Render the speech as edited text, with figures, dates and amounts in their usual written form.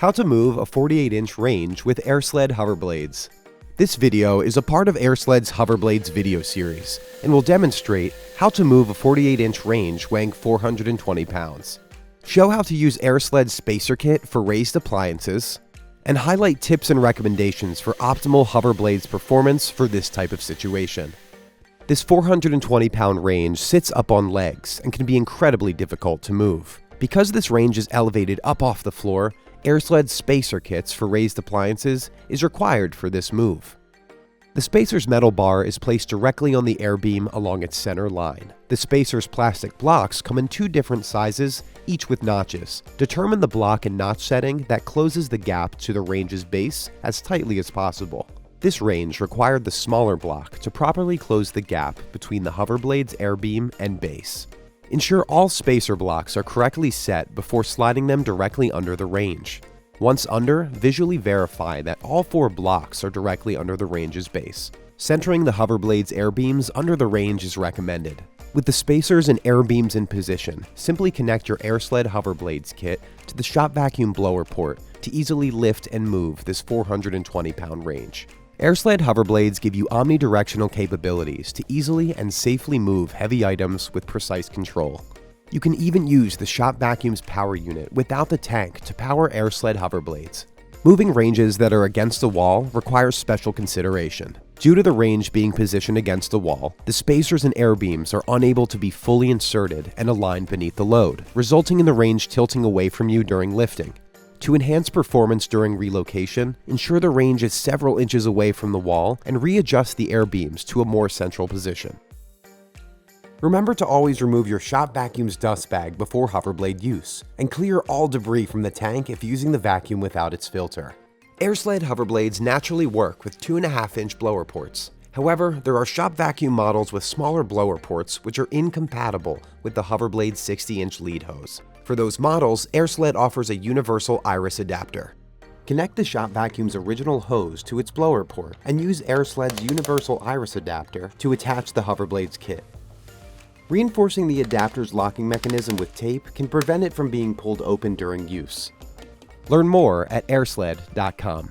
How to move a 48-inch range with Airsled hover blades. This video is a part of Airsled's hover blades video series and will demonstrate how to move a 48-inch range weighing 420 pounds. Show how to use Airsled's spacer kit for raised appliances, and highlight tips and recommendations for optimal hover blades performance for this type of situation. This 420-pound range sits up on legs and can be incredibly difficult to move. Because this range is elevated up off the floor, Airsled's spacer kits for raised appliances is required for this move. The spacer's metal bar is placed directly on the air beam along its center line. The spacer's plastic blocks come in two different sizes, each with notches. Determine the block and notch setting that closes the gap to the range's base as tightly as possible. This range required the smaller block to properly close the gap between the hover blade's air beam and base. Ensure all spacer blocks are correctly set before sliding them directly under the range. Once under, visually verify that all four blocks are directly under the range's base. Centering the hover blade's air beams under the range is recommended. With the spacers and air beams in position, simply connect your Airsled hover blades kit to the shop vacuum blower port to easily lift and move this 420-pound range. Airsled hover blades give you omnidirectional capabilities to easily and safely move heavy items with precise control. You can even use the shop vacuum's power unit without the tank to power Airsled hover blades. Moving ranges that are against a wall requires special consideration. Due to the range being positioned against the wall, the spacers and air beams are unable to be fully inserted and aligned beneath the load, resulting in the range tilting away from you during lifting. To enhance performance during relocation, ensure the range is several inches away from the wall and readjust the air beams to a more central position. Remember to always remove your shop vacuum's dust bag before hoverblade use, and clear all debris from the tank if using the vacuum without its filter. Airsled hoverblades naturally work with 2.5-inch blower ports. However, there are shop vacuum models with smaller blower ports which are incompatible with the hoverblade's 60-inch lead hose. For those models, Airsled offers a universal iris adapter. Connect the shop vacuum's original hose to its blower port and use Airsled's universal iris adapter to attach the hoverblade's kit. Reinforcing the adapter's locking mechanism with tape can prevent it from being pulled open during use. Learn more at airsled.com.